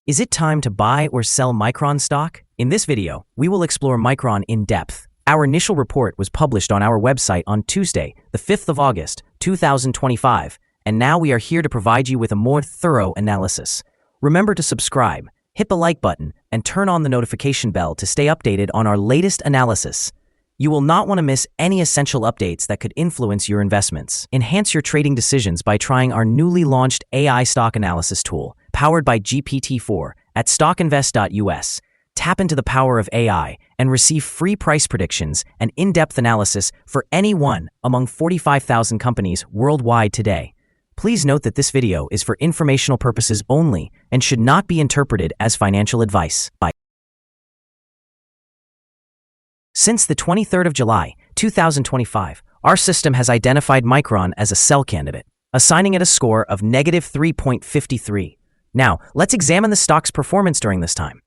Is it time to buy or sell Micron stock? In this video, we will explore Micron in depth. Our initial report was published on our website on Tuesday, the 5th of August, 2025, and now we are here to provide you with a more thorough analysis. Remember to subscribe, hit the like button, and turn on the notification bell to stay updated on our latest analysis. You will not want to miss any essential updates that could influence your investments. Enhance your trading decisions by trying our newly launched AI stock analysis tool, powered by GPT-4, at StockInvest.us. Tap into the power of AI and receive free price predictions and in-depth analysis for any one among 45,000 companies worldwide today. Please note that this video is for informational purposes only and should not be interpreted as financial advice. Since the 23rd of July, 2025, our system has identified Micron as a sell candidate, assigning it a score of -3.53. Now, let's examine the stock's performance during this time.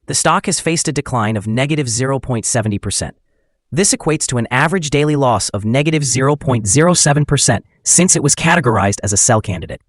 The stock has faced a decline of -0.70%. This equates to an average daily loss of -0.07% since it was categorized as a sell candidate.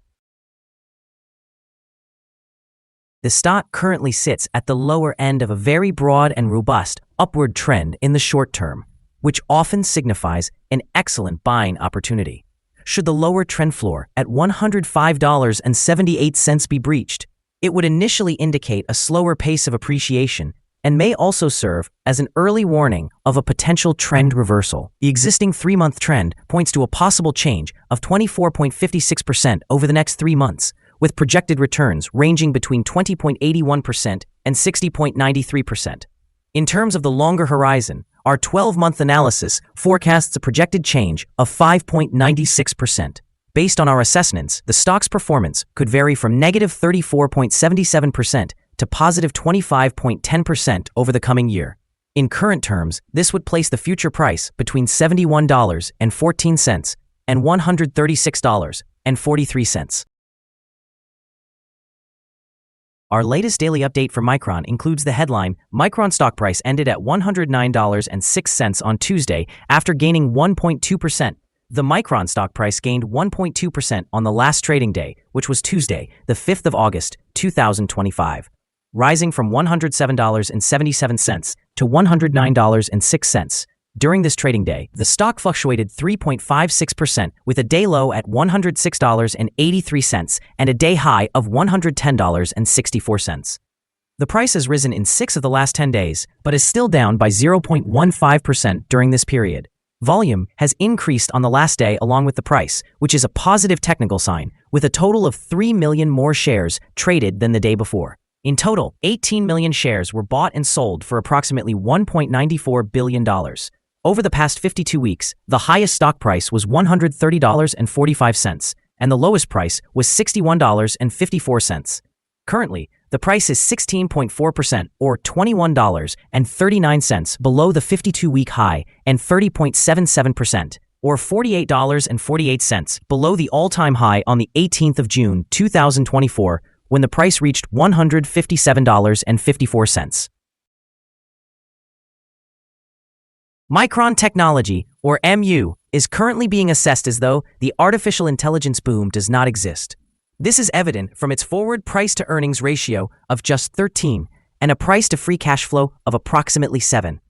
The stock currently sits at the lower end of a very broad and robust upward trend in the short term, which often signifies an excellent buying opportunity. Should the lower trend floor at $105.78 be breached, it would initially indicate a slower pace of appreciation and may also serve as an early warning of a potential trend reversal. The existing 3-month trend points to a possible change of 24.56% over the next 3 months, with projected returns ranging between 20.81% and 60.93%. In terms of the longer horizon, our 12-month analysis forecasts a projected change of 5.96%. Based on our assessments, the stock's performance could vary from -34.77% to +25.10% over the coming year. In current terms, this would place the future price between $71.14 and $136.43. Our latest daily update for Micron includes the headline, Micron stock price ended at $109.06 on Tuesday after gaining 1.2%. The Micron stock price gained 1.2% on the last trading day, which was Tuesday, the 5th of August, 2025, rising from $107.77 to $109.06. During this trading day, the stock fluctuated 3.56% with a day low at $106.83 and a day high of $110.64. The price has risen in 6 of the last 10 days, but is still down by 0.15% during this period. Volume has increased on the last day along with the price, which is a positive technical sign, with a total of 3 million more shares traded than the day before. In total, 18 million shares were bought and sold for approximately $1.94 billion. Over the past 52 weeks, the highest stock price was $130.45, and the lowest price was $61.54. Currently, the price is 16.4% or $21.39 below the 52-week high and 30.77% or $48.48 below the all-time high on the 18th of June 2024 when the price reached $157.54. Micron Technology, or MU, is currently being assessed as though the artificial intelligence boom does not exist. This is evident from its forward price-to-earnings ratio of just 13 and a price-to-free cash flow of approximately 7.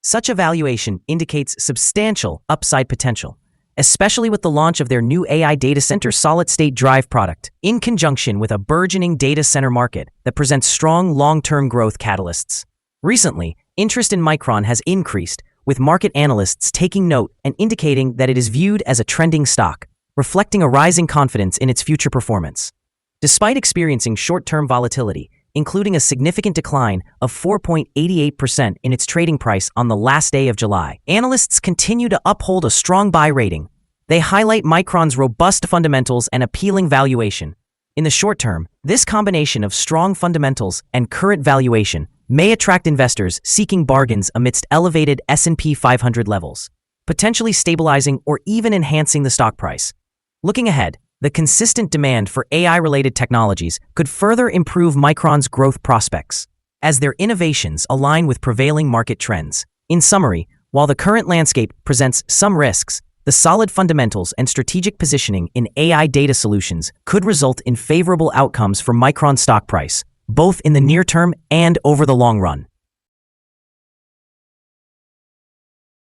Such a valuation indicates substantial upside potential, especially with the launch of their new AI data center solid-state drive product, in conjunction with a burgeoning data center market that presents strong long-term growth catalysts. Recently, interest in Micron has increased, with market analysts taking note and indicating that it is viewed as a trending stock, reflecting a rising confidence in its future performance. Despite experiencing short-term volatility, including a significant decline of 4.88% in its trading price on the last day of July, analysts continue to uphold a strong buy rating. They highlight Micron's robust fundamentals and appealing valuation. In the short term, this combination of strong fundamentals and current valuation may attract investors seeking bargains amidst elevated S&P 500 levels, potentially stabilizing or even enhancing the stock price. Looking ahead, the consistent demand for AI-related technologies could further improve Micron's growth prospects, as their innovations align with prevailing market trends. In summary, while the current landscape presents some risks, the solid fundamentals and strategic positioning in AI data solutions could result in favorable outcomes for Micron's stock price, both in the near term and over the long run.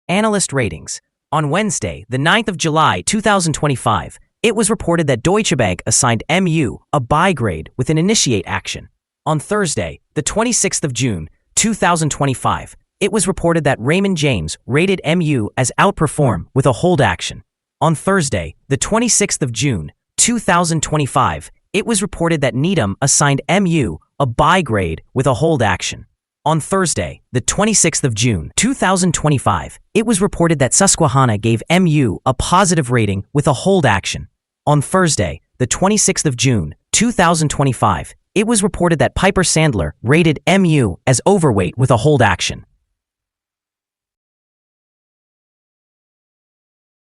Analyst ratings. On Wednesday, the 9th of July 2025, it was reported that Deutsche Bank assigned MU a buy grade with an initiate action. On Thursday, the 26th of June 2025, it was reported that Raymond James rated MU as outperform with a hold action. On Thursday, the 26th of June 2025, it was reported that Needham assigned MU a buy grade with a hold action. On Thursday, the 26th of June 2025, it was reported that Susquehanna gave MU a positive rating with a hold action. On Thursday, the 26th of June 2025, it was reported that Piper Sandler rated MU as overweight with a hold action.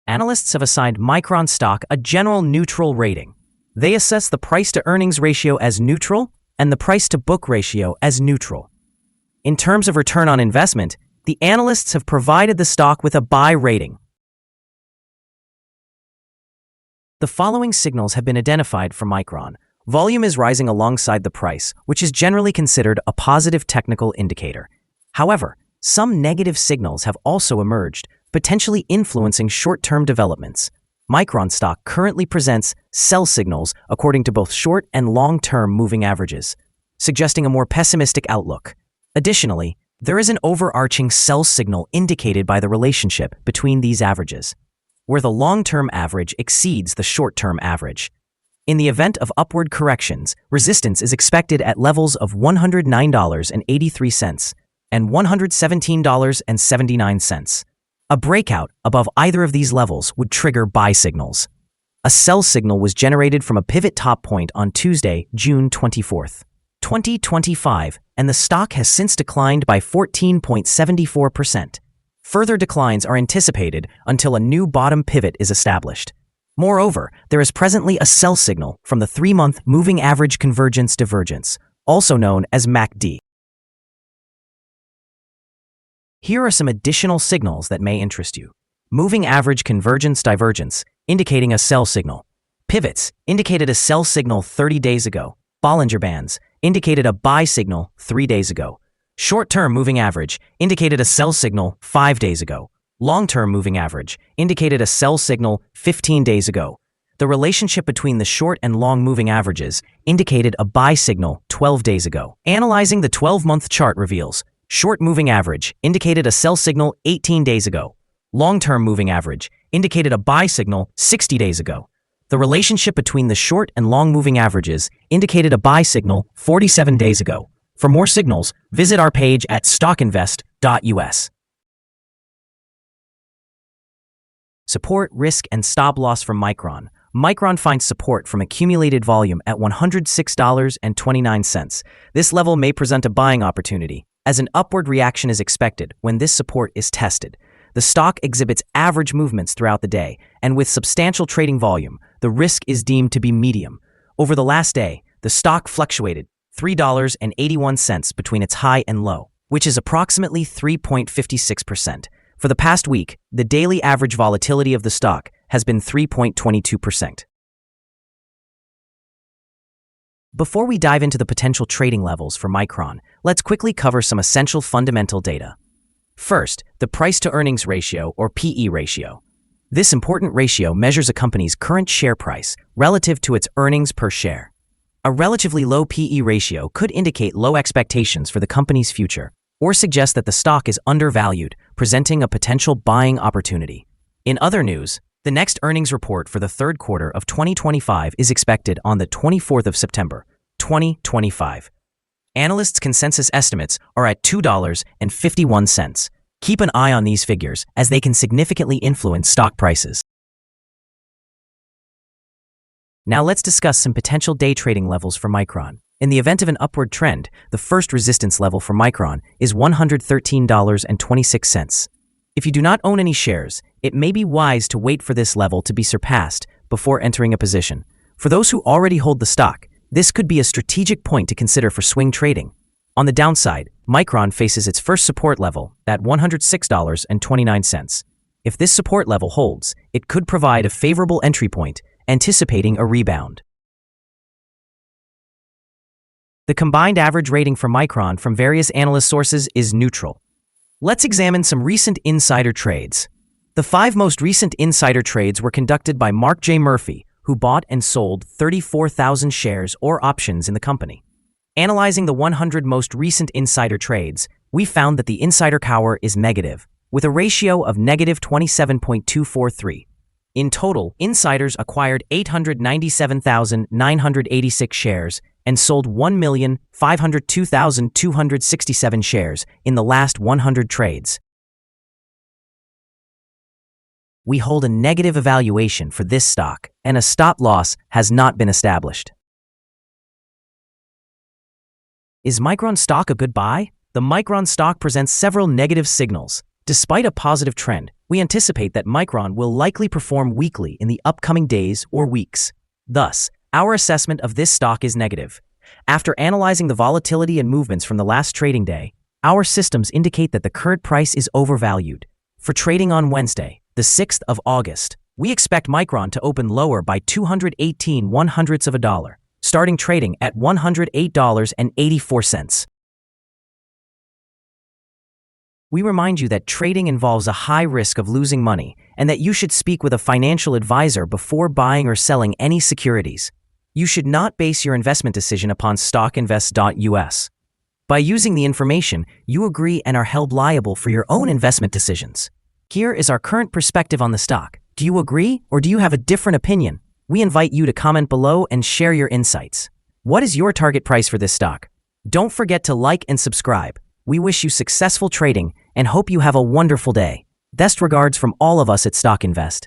Analysts have assigned Micron stock a general neutral rating. They assess the price-to-earnings ratio as neutral and the price-to-book ratio as neutral. In terms of return on investment, the analysts have provided the stock with a buy rating. The following signals have been identified for Micron. Volume is rising alongside the price, which is generally considered a positive technical indicator. However, some negative signals have also emerged, potentially influencing short-term developments. Micron stock currently presents sell signals according to both short and long-term moving averages, suggesting a more pessimistic outlook. Additionally, there is an overarching sell signal indicated by the relationship between these averages, where the long-term average exceeds the short-term average. In the event of upward corrections, resistance is expected at levels of $109.83 and $117.79. A breakout above either of these levels would trigger buy signals. A sell signal was generated from a pivot top point on Tuesday, June 24th, 2025, and the stock has since declined by 14.74%. Further declines are anticipated until a new bottom pivot is established. Moreover, there is presently a sell signal from the 3-month moving average convergence divergence, also known as MACD. Here are some additional signals that may interest you. Moving average convergence divergence, indicating a sell signal. Pivots, indicated a sell signal 30 days ago. Bollinger Bands, indicated a buy signal 3 days ago. Short-term moving average, indicated a sell signal 5 days ago. Long-term moving average, indicated a sell signal 15 days ago. The relationship between the short and long moving averages indicated a buy signal 12 days ago. Analyzing the 12-month chart reveals short moving average indicated a sell signal 18 days ago. Long-term moving average indicated a buy signal 60 days ago. The relationship between the short and long moving averages indicated a buy signal 47 days ago. For more signals, visit our page at StockInvest.us. Support, risk, and stop loss from Micron. Micron finds support from accumulated volume at $106.29. This level may present a buying opportunity, as an upward reaction is expected when this support is tested. The stock exhibits average movements throughout the day, and with substantial trading volume, the risk is deemed to be medium. Over the last day, the stock fluctuated $3.81 between its high and low, which is approximately 3.56%. For the past week, the daily average volatility of the stock has been 3.22%. Before we dive into the potential trading levels for Micron, let's quickly cover some essential fundamental data. First, the price-to-earnings ratio, or PE ratio. This important ratio measures a company's current share price relative to its earnings per share. A relatively low PE ratio could indicate low expectations for the company's future, or suggest that the stock is undervalued, presenting a potential buying opportunity. In other news, the next earnings report for the third quarter of 2025 is expected on the 24th of September, 2025. Analysts' consensus estimates are at $2.51. Keep an eye on these figures as they can significantly influence stock prices. Now let's discuss some potential day trading levels for Micron. In the event of an upward trend, the first resistance level for Micron is $113.26. If you do not own any shares, it may be wise to wait for this level to be surpassed before entering a position. For those who already hold the stock, this could be a strategic point to consider for swing trading. On the downside, Micron faces its first support level at $106.29. If this support level holds, it could provide a favorable entry point, anticipating a rebound. The combined average rating for Micron from various analyst sources is neutral. Let's examine some recent insider trades. The 5 most recent insider trades were conducted by Mark J. Murphy, who bought and sold 34,000 shares or options in the company. Analyzing the 100 most recent insider trades, we found that the insider cover is negative, with a ratio of negative 27.243. In total, insiders acquired 897,986 shares and sold 1,502,267 shares in the last 100 trades. We hold a negative evaluation for this stock, and a stop loss has not been established. Is Micron stock a good buy? The Micron stock presents several negative signals. Despite a positive trend, we anticipate that Micron will likely perform weakly in the upcoming days or weeks. Thus, our assessment of this stock is negative. After analyzing the volatility and movements from the last trading day, our systems indicate that the current price is overvalued. For trading on Wednesday, the 6th of August, we expect Micron to open lower by 218 of a dollar, starting trading at $108.84. We remind you that trading involves a high risk of losing money and that you should speak with a financial advisor before buying or selling any securities. You should not base your investment decision upon StockInvest.us. By using the information, you agree and are held liable for your own investment decisions. Here is our current perspective on the stock. Do you agree or do you have a different opinion? We invite you to comment below and share your insights. What is your target price for this stock? Don't forget to like and subscribe. We wish you successful trading and hope you have a wonderful day. Best regards from all of us at StockInvest.